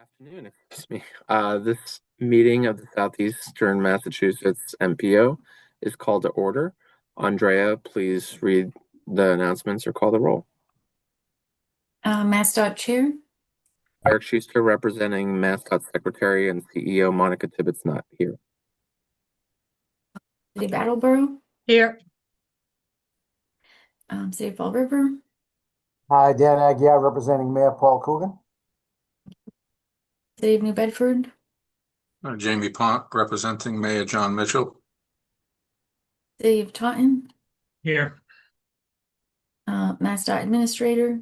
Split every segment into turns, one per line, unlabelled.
Afternoon, excuse me. This meeting of the Southeastern Massachusetts MPO is called to order. Andrea, please read the announcements or call the roll.
MassDOT Chair.
Eric Schuster representing MassDOT Secretary and CEO Monica Tibbetts not here.
City of Attleboro.
Here.
City of Fall River.
Hi, Dan Aguirre representing Mayor Paul Coogan.
City of New Bedford.
Jamie Pont representing Mayor John Mitchell.
City of Taunton.
Here.
MassDOT Administrator.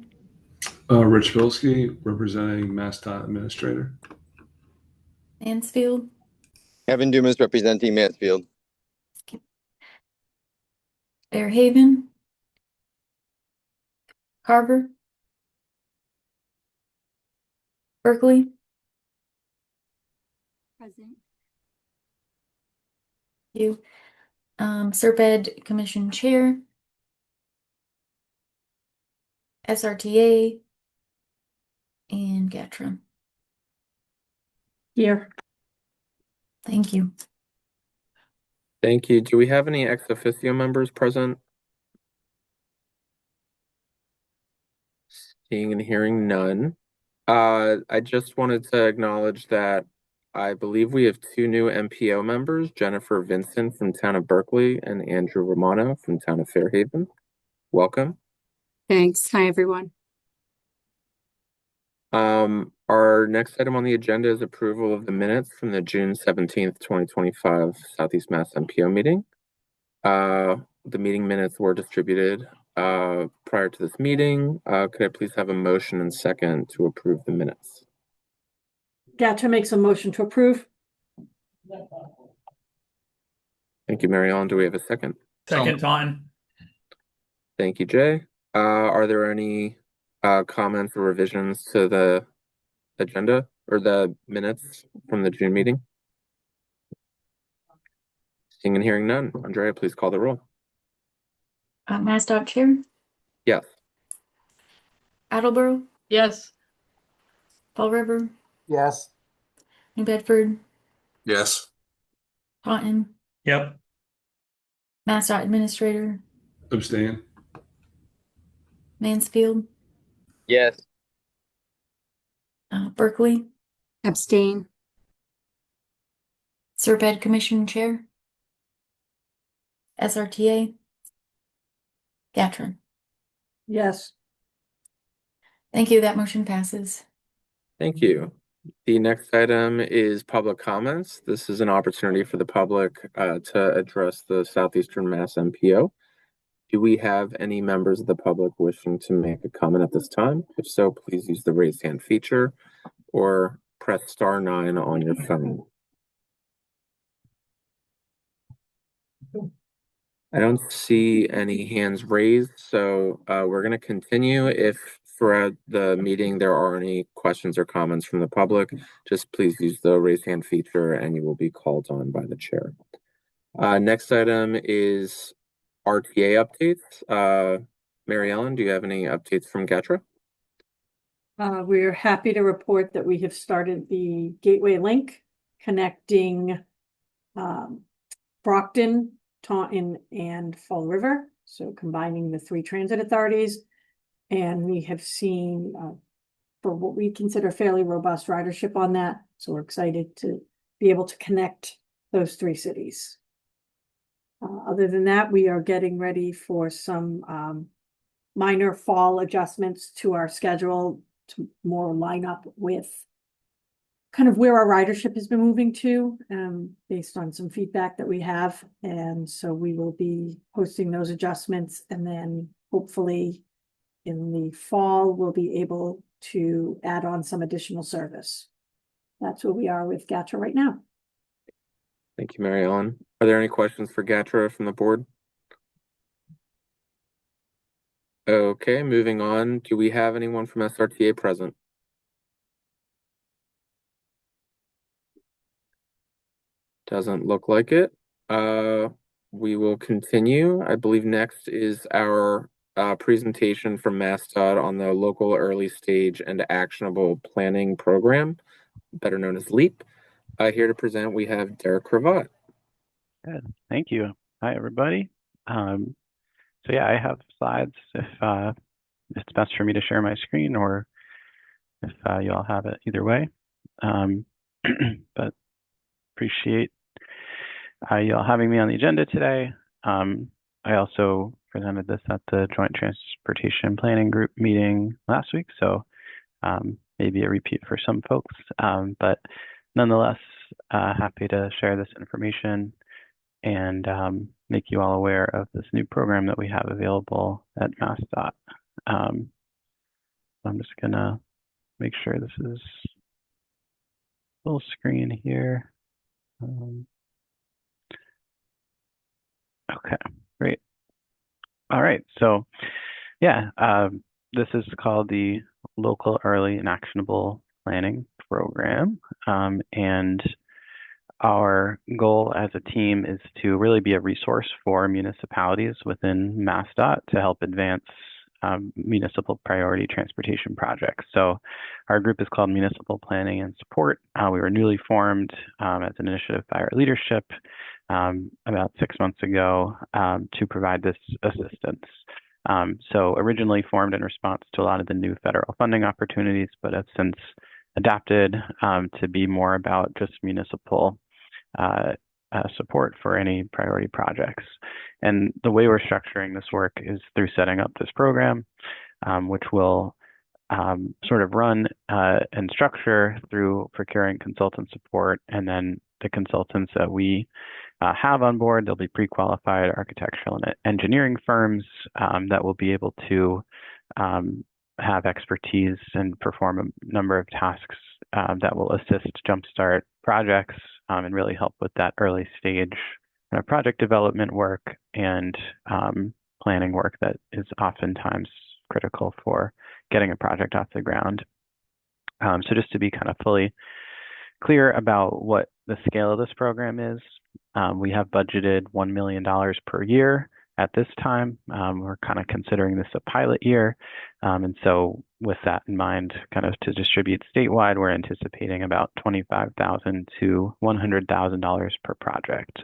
Rich Bilski representing MassDOT Administrator.
Mansfield.
Kevin Dumas representing Mansfield.
Fairhaven. Carver. Berkeley.
Present.
You. SRPEDD Commission Chair. SRTA. And GATRA.
Here.
Thank you.
Thank you. Do we have any ex officio members present? Seeing and hearing none. I just wanted to acknowledge that I believe we have two new MPO members, Jennifer Vincent from Town of Berkeley and Andrew Romano from Town of Fairhaven. Welcome.
Thanks. Hi, everyone.
Our next item on the agenda is approval of the minutes from the June 17th, 2025 Southeast Mass MPO meeting. The meeting minutes were distributed prior to this meeting. Could I please have a motion and second to approve the minutes?
GATRA makes a motion to approve.
Thank you, Mary Ellen. Do we have a second?
Second time.
Thank you, Jay. Are there any comments or revisions to the agenda or the minutes from the June meeting? Seeing and hearing none. Andrea, please call the roll.
MassDOT Chair.
Yes.
Attleboro.
Yes.
Fall River.
Yes.
New Bedford.
Yes.
Taunton.
Yep.
MassDOT Administrator.
Abstain.
Mansfield.
Yes.
Berkeley.
Abstain.
SRPEDD Commission Chair. SRTA. GATRA.
Yes.
Thank you. That motion passes.
Thank you. The next item is public comments. This is an opportunity for the public to address the Southeastern Mass MPO. Do we have any members of the public wishing to make a comment at this time? If so, please use the raise hand feature or press *9 on your phone. I don't see any hands raised, so we're going to continue. If throughout the meeting there are any questions or comments from the public, just please use the raise hand feature and you will be called on by the chair. Next item is RTA updates. Mary Ellen, do you have any updates from GATRA?
We're happy to report that we have started the Gateway Link connecting Brockton, Taunton, and Fall River. So combining the three transit authorities. And we have seen, for what we consider fairly robust ridership on that. So we're excited to be able to connect those three cities. Other than that, we are getting ready for some minor fall adjustments to our schedule to more line up with kind of where our ridership has been moving to, based on some feedback that we have. And so we will be posting those adjustments, and then hopefully in the fall, we'll be able to add on some additional service. That's where we are with GATRA right now.
Thank you, Mary Ellen. Are there any questions for GATRA from the board? Okay, moving on. Do we have anyone from SRTA present? Doesn't look like it. We will continue. I believe next is our presentation from MassDOT on the local early stage and actionable planning program. better known as LEAP. Here to present, we have Derek Cravat.
Good. Thank you. Hi, everybody. So yeah, I have slides if it's best for me to share my screen or if you all have it either way. But appreciate you all having me on the agenda today. I also presented this at the Joint Transportation Planning Group meeting last week, so maybe a repeat for some folks, but nonetheless, happy to share this information and make you all aware of this new program that we have available at MassDOT. I'm just gonna make sure this is full screen here. Okay, great. All right, so yeah, this is called the Local Early and Actionable Planning Program, and our goal as a team is to really be a resource for municipalities within MassDOT to help advance municipal priority transportation projects. So our group is called Municipal Planning and Support. We were newly formed as an initiative by our leadership about 6 months ago to provide this assistance. So originally formed in response to a lot of the new federal funding opportunities, but have since adapted to be more about just municipal support for any priority projects. And the way we're structuring this work is through setting up this program, which will sort of run and structure through procuring consultant support, and then the consultants that we have on board, they'll be pre-qualified architectural and engineering firms that will be able to have expertise and perform a number of tasks that will assist jumpstart projects and really help with that early stage project development work and planning work that is oftentimes critical for getting a project off the ground. So just to be kind of fully clear about what the scale of this program is, we have budgeted $1 million per year at this time. We're kind of considering this a pilot year. And so with that in mind, kind of to distribute statewide, we're anticipating about $25,000 to $100,000 per project.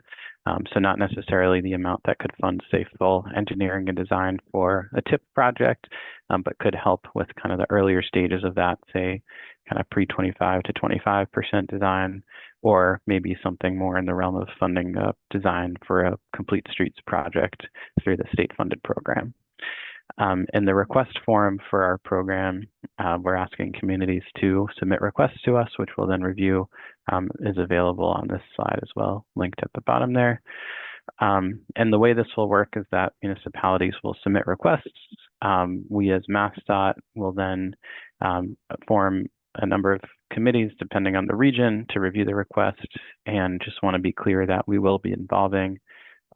So not necessarily the amount that could fund, say, full engineering and design for a TIP project, but could help with kind of the earlier stages of that, say, kind of pre-25 to 25% design, or maybe something more in the realm of funding design for a complete streets project through the state-funded program. In the request form for our program, we're asking communities to submit requests to us, which we'll then review, is available on this slide as well, linked at the bottom there. And the way this will work is that municipalities will submit requests. We as MassDOT will then form a number of committees depending on the region to review the request, and just want to be clear that we will be involving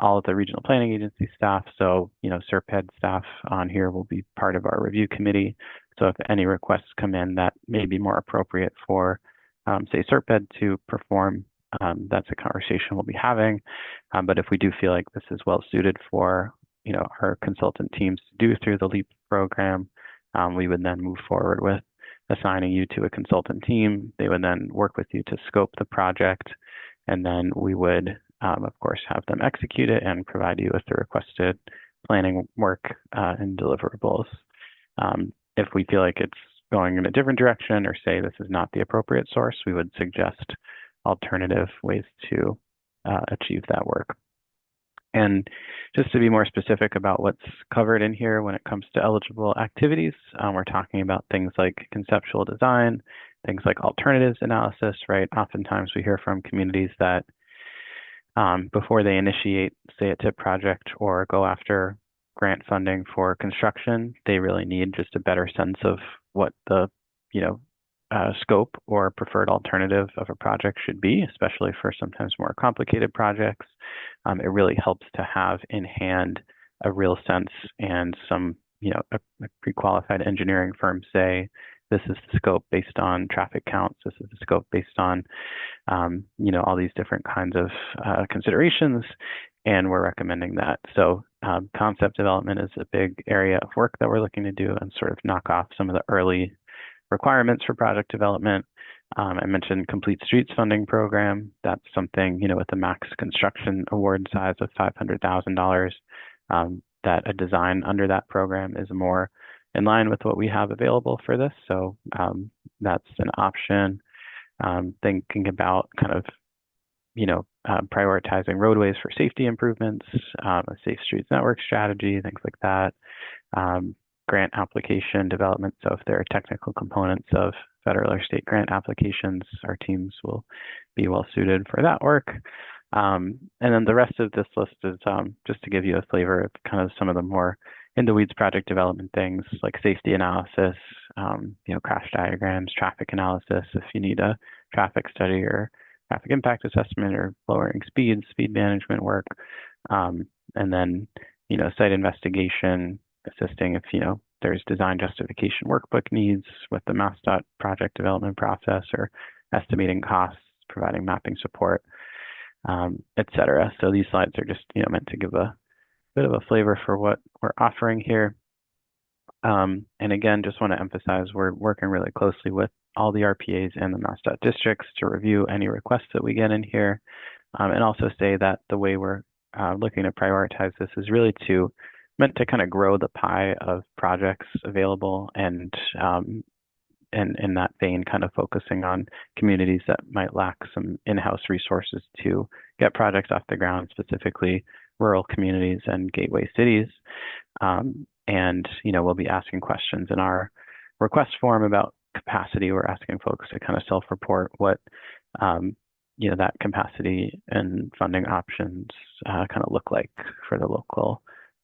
all of the regional planning agency staff. So, SRPEDD staff on here will be part of our review committee. So if any requests come in that may be more appropriate for, say, SRPEDD to perform, that's a conversation we'll be having. But if we do feel like this is well suited for, our consultant teams to do through the LEAP program, we would then move forward with assigning you to a consultant team. They would then work with you to scope the project, and then we would, of course, have them execute it and provide you with the requested planning work and deliverables. If we feel like it's going in a different direction, or say this is not the appropriate source, we would suggest alternative ways to achieve that work. And just to be more specific about what's covered in here when it comes to eligible activities, we're talking about things like conceptual design, things like alternatives analysis, right? Oftentimes we hear from communities that before they initiate, say, a TIP project or go after grant funding for construction, they really need just a better sense of what the, scope or preferred alternative of a project should be, especially for sometimes more complicated projects. It really helps to have in hand a real sense, and some, a pre-qualified engineering firm say, this is the scope based on traffic counts, this is the scope based on, all these different kinds of considerations, and we're recommending that. So concept development is a big area of work that we're looking to do and sort of knock off some of the early requirements for project development. I mentioned Complete Streets funding program. That's something, with the max construction award size of $500,000, that a design under that program is more in line with what we have available for this. So that's an option. Thinking about kind of, prioritizing roadways for safety improvements, a safe streets network strategy, things like that. Grant application development. So if there are technical components of federal or state grant applications, our teams will be well suited for that work. And then the rest of this list is just to give you a flavor of kind of some of the more in the weeds project development things like safety analysis, crash diagrams, traffic analysis, if you need a traffic study or traffic impact assessment or lowering speed management work. And then, site investigation, assisting if, there's design justification workbook needs with the MassDOT project development process or estimating costs, providing mapping support, et cetera. So these slides are just, meant to give a bit of a flavor for what we're offering here. And again, just want to emphasize we're working really closely with all the RPAs and the MassDOT districts to review any requests that we get in here. And also say that the way we're looking to prioritize this is really meant to kind of grow the pie of projects available and in that vein, kind of focusing on communities that might lack some in-house resources to get projects off the ground, specifically rural communities and gateway cities. And, we'll be asking questions in our request form about capacity. We're asking folks to kind of self-report what, that capacity and funding options kind of look like for the local,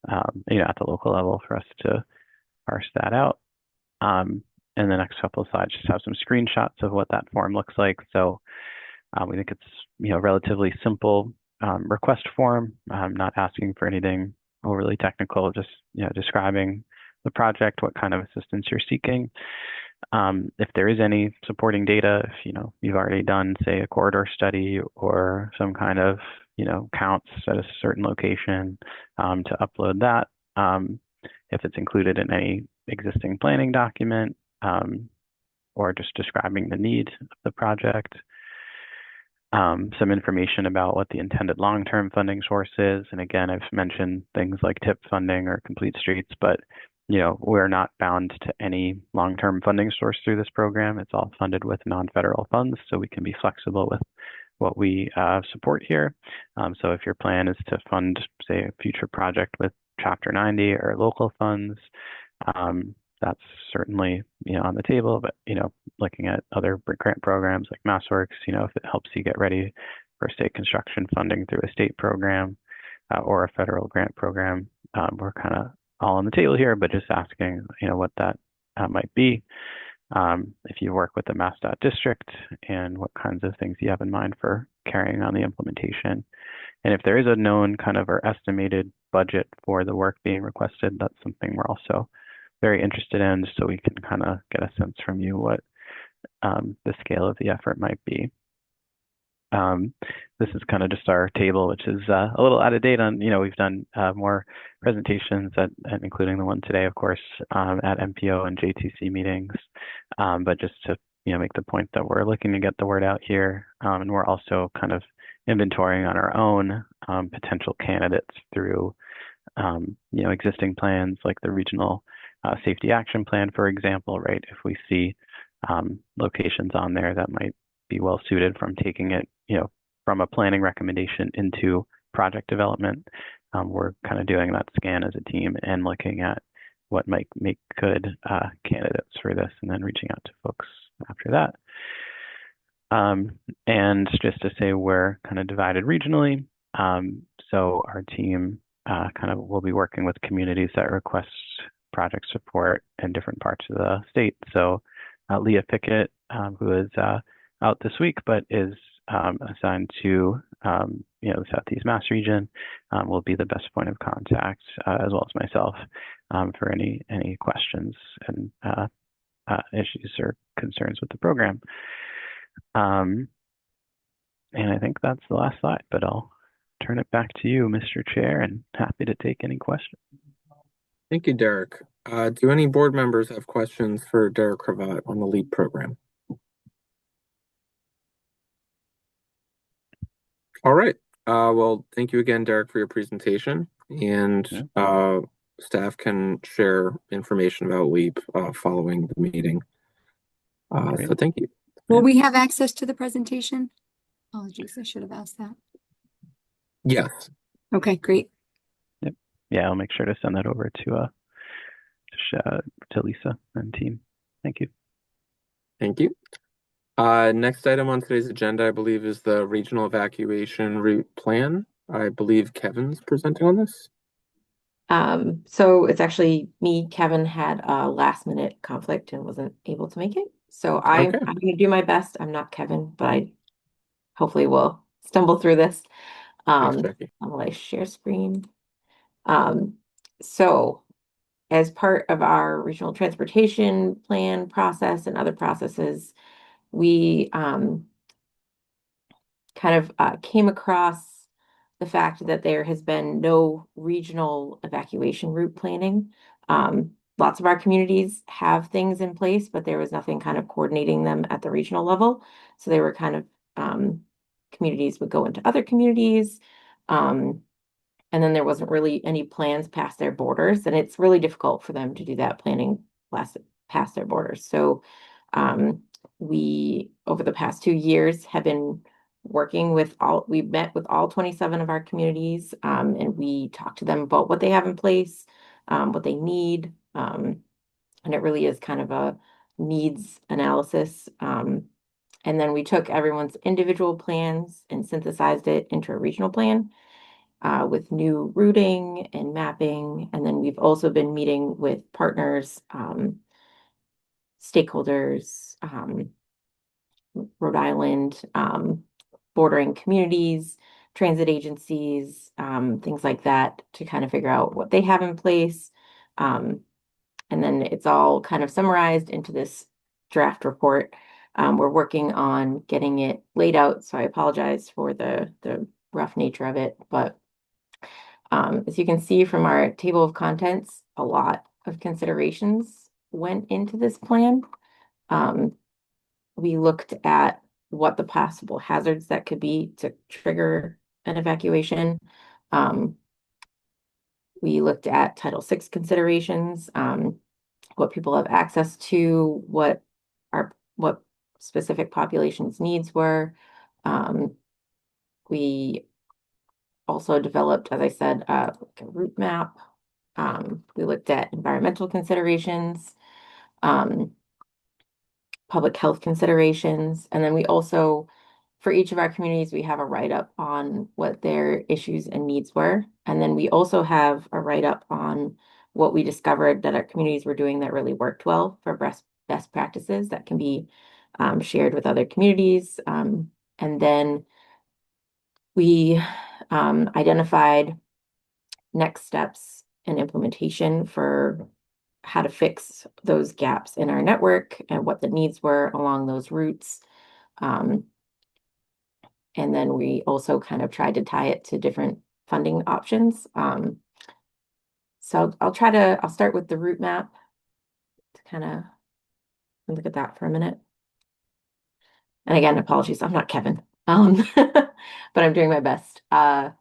at the local level for us to parse that out. And the next couple of slides just have some screenshots of what that form looks like. So we think it's, relatively simple request form. I'm not asking for anything overly technical, just, describing the project, what kind of assistance you're seeking. If there is any supporting data, if, you've already done, say, a corridor study or some kind of, counts at a certain location, to upload that. If it's included in any existing planning document, or just describing the need of the project. Some information about what the intended long-term funding source is. And again, I've mentioned things like TIP funding or Complete Streets, but we're not bound to any long-term funding source through this program. It's all funded with non-federal funds, so we can be flexible with what we support here. So if your plan is to fund, say, a future project with Chapter 90 or local funds, that's certainly, on the table, but, looking at other grant programs like MassWorks, if it helps you get ready for state construction funding through a state program or a federal grant program, we're kind of all on the table here, but just asking, what that might be. If you work with the MassDOT district and what kinds of things you have in mind for carrying on the implementation. And if there is a known kind of or estimated budget for the work being requested, that's something we're also very interested in, so we can kind of get a sense from you what the scale of the effort might be. This is kind of just our table, which is a little out of date on, we've done more presentations and including the one today, of course, at MPO and JTC meetings. But just to, make the point that we're looking to get the word out here. And we're also kind of inventorying on our own potential candidates through, existing plans like the regional safety action plan, for example, right? If we see locations on there that might be well suited from taking it, from a planning recommendation into project development, we're kind of doing that scan as a team and looking at what might make good candidates for this, and then reaching out to folks after that. And just to say, we're kind of divided regionally. So our team kind of will be working with communities that request project support in different parts of the state. So Leah Pickett, who is out this week, but is assigned to the Southeast Mass region, will be the best point of contact, as well as myself, for any questions and issues or concerns with the program. And I think that's the last slide, but I'll turn it back to you, Mr. Chair, and happy to take any questions.
Thank you, Derek. Do any board members have questions for Derek Cravat on the LEAP program? All right. Well, thank you again, Derek, for your presentation, and
Yeah.
staff can share information about LEAP following the meeting.
Great.
So thank you.
Will we have access to the presentation? Apologies, I should have asked that.
Yes.
Okay, great.
Yep. Yeah, I'll make sure to send that over to Lisa and team. Thank you.
Thank you. Next item on today's agenda, I believe, is the regional evacuation route plan. I believe Kevin's presenting on this.
So it's actually me. Kevin had a last minute conflict and wasn't able to make it. So I'm
Okay.
going to do my best. I'm not Kevin, but I hopefully will stumble through this.
Thanks, Becky.
Will I share screen? Um, so as part of our regional transportation plan process and other processes, we kind of came across the fact that there has been no regional evacuation route planning. Lots of our communities have things in place, but there was nothing kind of coordinating them at the regional level. So they were kind of communities would go into other communities. And then there wasn't really any plans past their borders. And it's really difficult for them to do that planning past their borders. So we, over the past 2 years, have been working with we met with all 27 of our communities, and we talked to them about what they have in place, what they need. And it really is kind of a needs analysis. And then we took everyone's individual plans and synthesized it into a regional plan with new routing and mapping. And then we've also been meeting with partners, stakeholders, Rhode Island, bordering communities, transit agencies, things like that to kind of figure out what they have in place. And then it's all kind of summarized into this draft report. We're working on getting it laid out, so I apologize for the rough nature of it, but as you can see from our table of contents, a lot of considerations went into this plan. We looked at what the possible hazards that could be to trigger an evacuation. We looked at Title VI considerations, what people have access to, what specific populations' needs were. We also developed, as I said, like a route map. We looked at environmental considerations, public health considerations, and then we also, for each of our communities, we have a write-up on what their issues and needs were. And then we also have a write-up on what we discovered that our communities were doing that really worked well for best practices that can be shared with other communities. And then we identified next steps and implementation for how to fix those gaps in our network and what the needs were along those routes. And then we also kind of tried to tie it to different funding options. So I'll start with the route map to kind of look at that for a minute. And again, apologies, I'm not Kevin, but I'm doing my best. And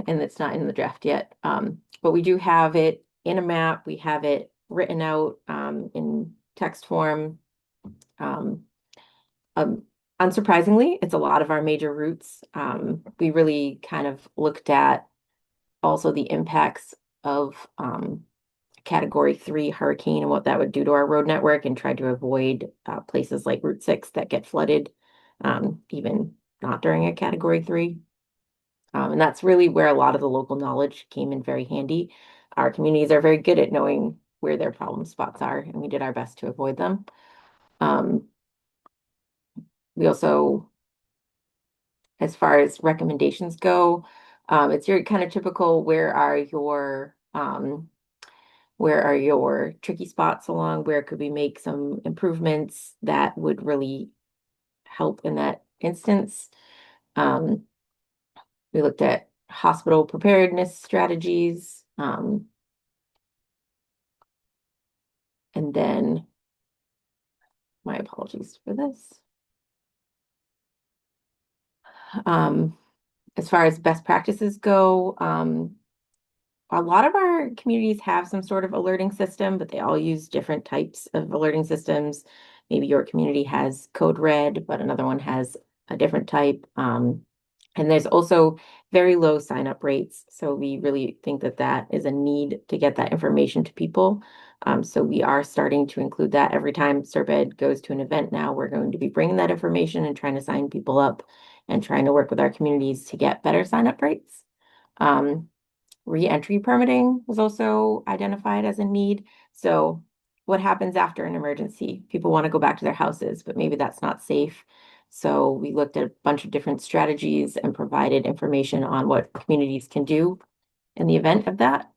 it's not in the draft yet. But we do have it in a map. We have it written out in text form. Unsurprisingly, it's a lot of our major routes. We really kind of looked at also the impacts of Category 3 hurricane and what that would do to our road network and tried to avoid places like Route 6 that get flooded, even not during a Category 3. And that's really where a lot of the local knowledge came in very handy. Our communities are very good at knowing where their problem spots are, and we did our best to avoid them. We also, as far as recommendations go, it's your kind of typical where are your tricky spots along, where could we make some improvements that would really help in that instance. We looked at hospital preparedness strategies, and then my apologies for this. As far as best practices go, a lot of our communities have some sort of alerting system, but they all use different types of alerting systems. Maybe your community has Code Red, but another one has a different type. And there's also very low sign-up rates. So we really think that that is a need to get that information to people. So we are starting to include that every time SRPEDD goes to an event now. We're going to be bringing that information and trying to sign people up and trying to work with our communities to get better sign-up rates. Re-entry permitting was also identified as a need. So what happens after an emergency? People want to go back to their houses, but maybe that's not safe. So we looked at a bunch of different strategies and provided information on what communities can do in the event of that.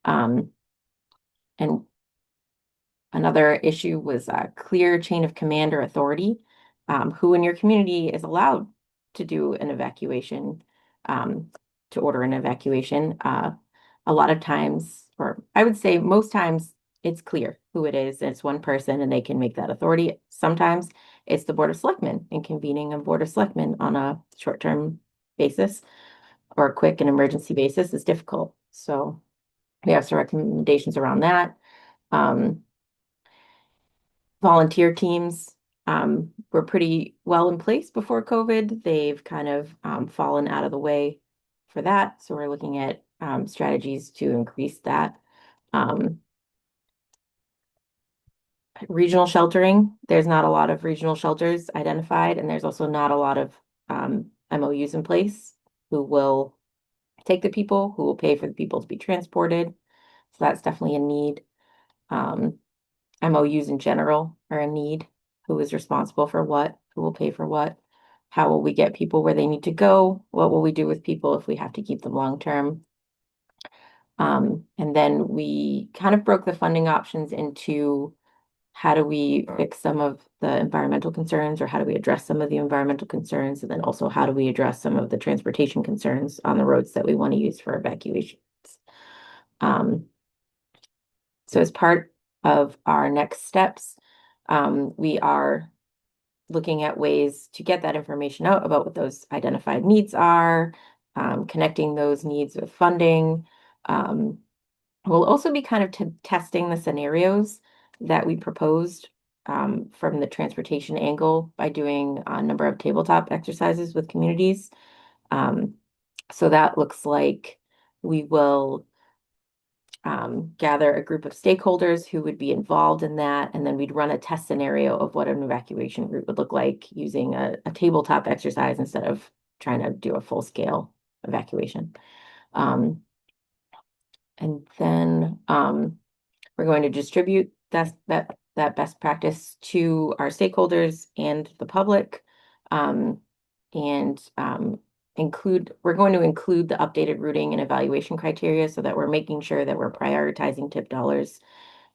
And another issue was a clear chain of command or authority. Who in your community is allowed to do an evacuation, to order an evacuation. A lot of times, or I would say most times, it's clear who it is. It's one person and they can make that authority. Sometimes it's the Board of Selectmen and convening a Board of Selectmen on a short-term basis or a quick and emergency basis is difficult. So we have some recommendations around that. Volunteer teams were pretty well in place before COVID. They've kind of fallen out of the way for that. So we're looking at strategies to increase that. Regional sheltering, there's not a lot of regional shelters identified, and there's also not a lot of MOUs in place who will take the people, who will pay for the people to be transported. So that's definitely a need. MOUs in general are a need. Who is responsible for what? Who will pay for what? How will we get people where they need to go? What will we do with people if we have to keep them long term? And then we kind of broke the funding options into how do we fix some of the environmental concerns, or how do we address some of the environmental concerns? And then also how do we address some of the transportation concerns on the roads that we want to use for evacuations? So as part of our next steps, we are looking at ways to get that information out about what those identified needs are, connecting those needs with funding. We'll also be kind of testing the scenarios that we proposed from the transportation angle by doing a number of tabletop exercises with communities. So that looks like we will gather a group of stakeholders who would be involved in that, and then we'd run a test scenario of what an evacuation route would look like using a tabletop exercise instead of trying to do a full-scale evacuation. And then we're going to distribute that best practice to our stakeholders and the public, and we're going to include the updated routing and evaluation criteria so that we're making sure that we're prioritizing tip dollars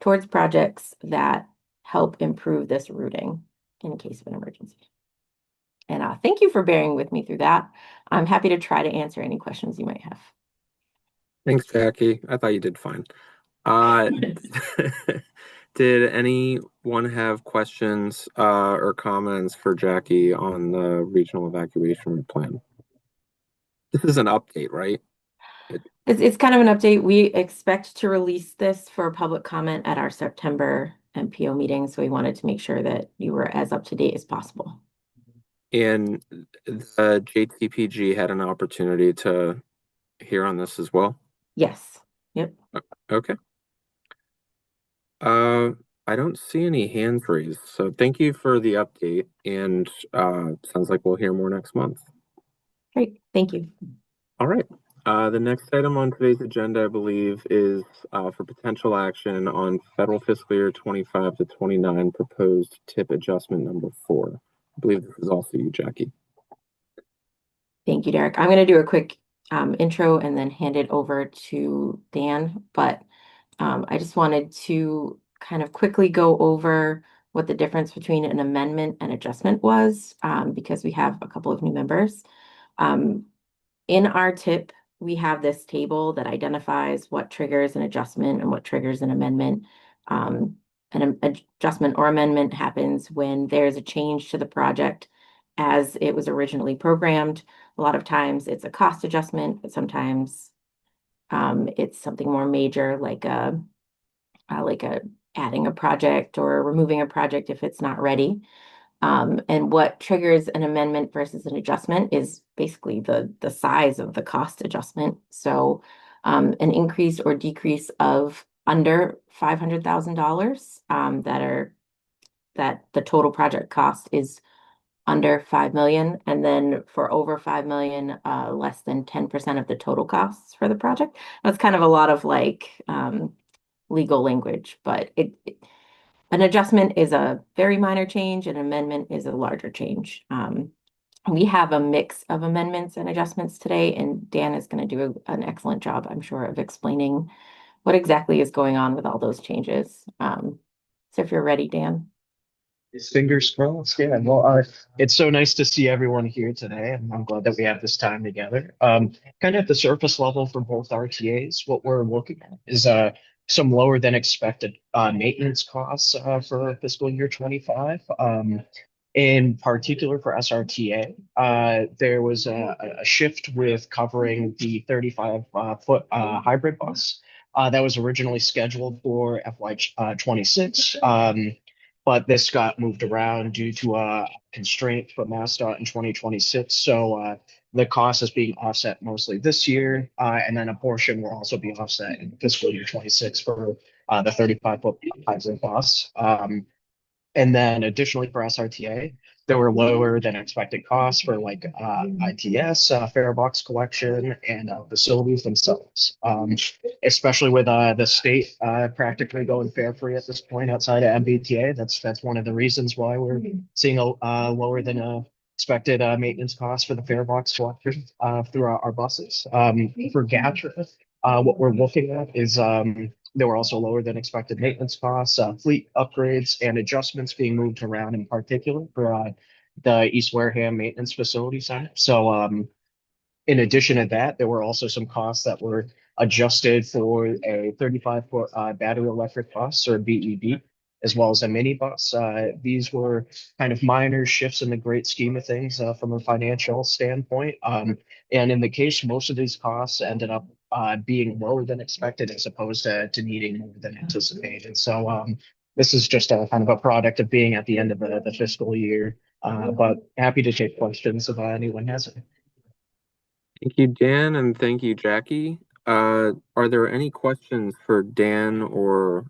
towards projects that help improve this routing in case of an emergency. And thank you for bearing with me through that. I'm happy to try to answer any questions you might have.
Thanks, Jackie. I thought you did fine. Did anyone have questions or comments for Jackie on the regional evacuation plan? This is an update, right?
It's kind of an update. We expect to release this for public comment at our September MPO meeting, so we wanted to make sure that you were as up to date as possible.
And the JTPG had an opportunity to hear on this as well?
Yes. Yep.
Okay. I don't see any hands raised, so thank you for the update, and sounds like we'll hear more next month.
Great, thank you.
All right. The next item on today's agenda, I believe, is for potential action on federal fiscal year 25 to 29 proposed tip adjustment number 4. I believe this is also you, Jackie.
Thank you, Derek. I'm going to do a quick intro and then hand it over to Dan, but I just wanted to kind of quickly go over what the difference between an amendment and adjustment was, because we have a couple of new members. In our tip, we have this table that identifies what triggers an adjustment and what triggers an amendment. An adjustment or amendment happens when there's a change to the project as it was originally programmed. A lot of times it's a cost adjustment, but sometimes it's something more major, like a adding a project or removing a project if it's not ready. And what triggers an amendment versus an adjustment is basically the size of the cost adjustment. So an increase or decrease of under $500,000 that the total project cost is under 5 million, and then for over 5 million, less than 10% of the total costs for the project. That's kind of a lot of legal language, but an adjustment is a very minor change, an amendment is a larger change. We have a mix of amendments and adjustments today, and Dan is going to do an excellent job, I'm sure, of explaining what exactly is going on with all those changes. So if you're ready, Dan.
Fingers crossed. Yeah. Well, it's so nice to see everyone here today, and I'm glad that we have this time together. Kind of at the surface level for both RTAs, what we're looking at is some lower than expected maintenance costs for fiscal year 25. In particular for SRTA, there was a shift with covering the 35-foot hybrid bus that was originally scheduled for FY 26. But this got moved around due to a constraint from MassDOT in 2026. So the cost is being offset mostly this year, and then a portion will also be offset in fiscal year 26 for the 35-foot hybrid bus. And then additionally for SRTA, there were lower than expected costs for ITS, fare box collection, and facilities themselves. Especially with the state practically going fare free at this point outside of MBTA. That's one of the reasons why we're seeing a lower than expected maintenance costs for the fare box collection through our buses. For GATRA, what we're looking at is there were also lower than expected maintenance costs, fleet upgrades, and adjustments being moved around in particular for the East Wareham Maintenance Facility Center. So in addition to that, there were also some costs that were adjusted for a 35-foot battery electric bus, or BEB, as well as a minibus. These were kind of minor shifts in the great scheme of things from a financial standpoint. And in the case, most of these costs ended up being lower than expected as opposed to needing more than anticipated. So this is just a kind of a product of being at the end of the fiscal year. But happy to take questions if anyone has any.
Thank you, Dan, and thank you, Jackie. Are there any questions for Dan, or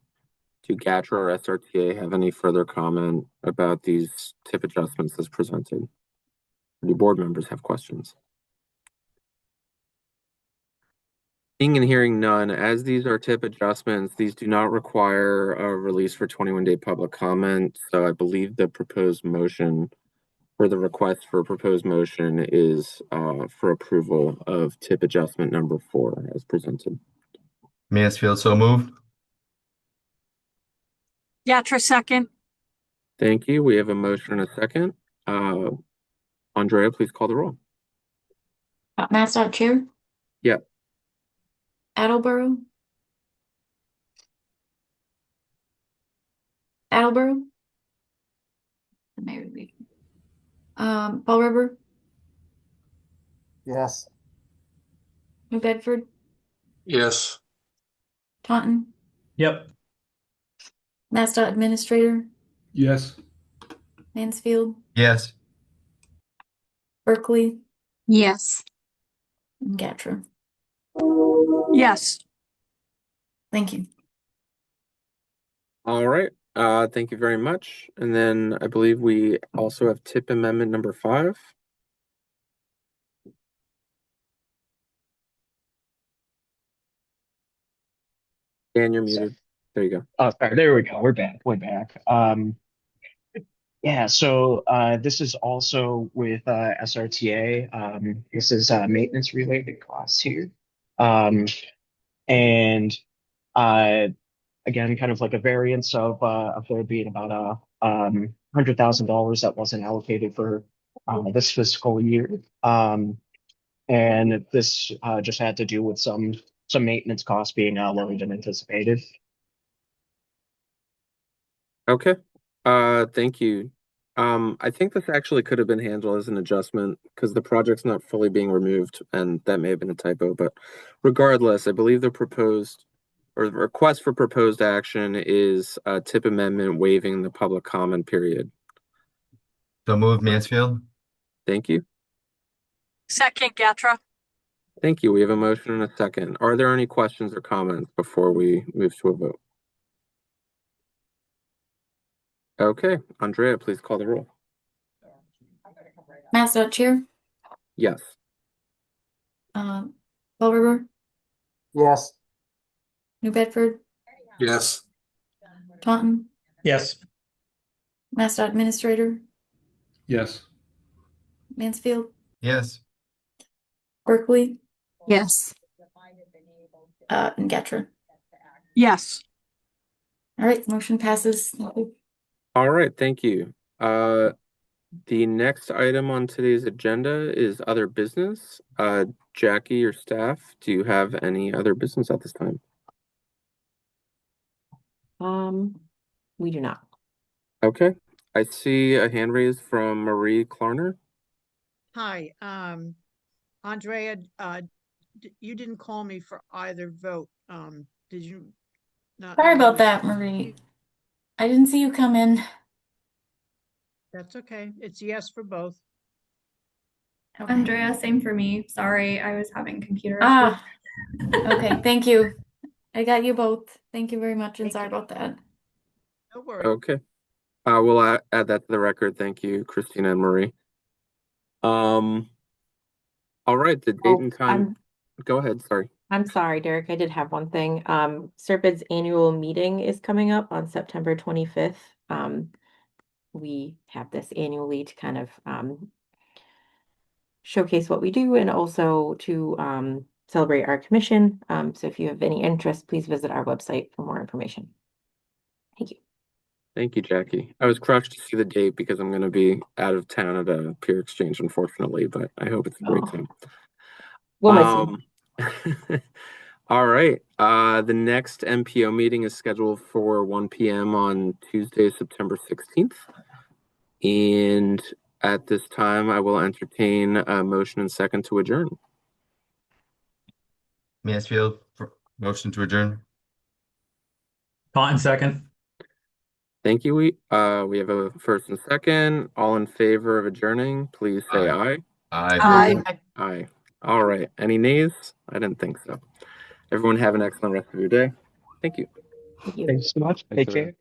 do GATRA or SRTA have any further comment about these tip adjustments as presented? Do board members have questions? Seeing and hearing none, as these are tip adjustments, these do not require a release for 21-day public comment. So I believe the proposed motion, or the request for a proposed motion, is for approval of tip adjustment number 4 as presented.
Mansfield, so moved.
Yatra, second.
Thank you. We have a motion and a second. Andrea, please call the roll.
MassDOT Chair?
Yeah.
Attleboro? Attleboro? The mayor would be. Fall River?
Yes.
New Bedford?
Yes.
Taunton?
Yep.
MassDOT Administrator?
Yes.
Mansfield?
Yes.
Berkeley?
Yes.
And GATRA.
Yes.
Thank you.
All right. Thank you very much. And then I believe we also have tip amendment number 5. Dan, you're muted. There you go.
Oh, sorry, there we go. We're back. We're back. Yeah, so this is also with SRTA. This is maintenance related costs here. And again, kind of like a variance of there being about $100,000 that wasn't allocated for this fiscal year. And this just had to do with some maintenance costs being lower than anticipated.
Okay. Thank you, I think this actually could have been handled as an adjustment because the project's not fully being removed, and that may have been a typo. But regardless, I believe the proposed or the request for proposed action is a tip amendment waiving the public comment period.
So moved, Mansfield.
Thank you.
Second, Gatra.
Thank you. We have a motion and a second. Are there any questions or comments before we move to a vote? Okay, Andrea, please call the roll.
MassDOT Chair,
Yes.
Fall River,
Yes.
New Bedford,
Yes.
Taunton,
Yes.
MassDOT Administrator,
Yes.
Mansfield,
Yes.
Berkeley,
Yes.
and Gatra.
Yes.
All right, motion passes.
All right, thank you. The next item on today's agenda is other business. Jackie or staff, do you have any other business at this time?
We do not.
Okay, I see a hand raised from Marie Klarner.
Hi, Andrea, you didn't call me for either vote. Did you not?
Sorry
know I
about
was-
that, Marie. I didn't see you come in.
That's okay. It's yes for both.
Okay.
Andrea, same for me. Sorry, I was having computer issues.
Ah, okay, thank you. I got you both. Thank you very much, and
Thank
sorry
you.
about that.
No worries.
Okay. We'll add that to the record. Thank you, Christina and Marie. All right, the date and time. Go ahead, sorry.
I'm sorry, Derek. I did have one thing. SRPEDD's annual meeting is coming up on September 25th. We have this annually to kind of showcase what we do and also to celebrate our commission. So if you have any interest, please visit our website for more information. Thank you.
Thank you, Jackie. I was crushed to see the date because I'm going to be out of town at a peer exchange, unfortunately, but I hope it's a great time.
We'll miss you.
All right. The next MPO meeting is scheduled for 1 p.m. on Tuesday, September 16th. And at this time, I will entertain a motion and second to adjourn.
Mansfield, motion to adjourn. Taunton, second.
Thank you. We have a first and second. All in favor of adjourning, please say aye.
Aye.
Aye. All right. Any nays? I didn't think so. Everyone have an excellent rest of your day. Thank you.
Thank you.
Thanks so much.
Thanks,
Take
everyone.
care.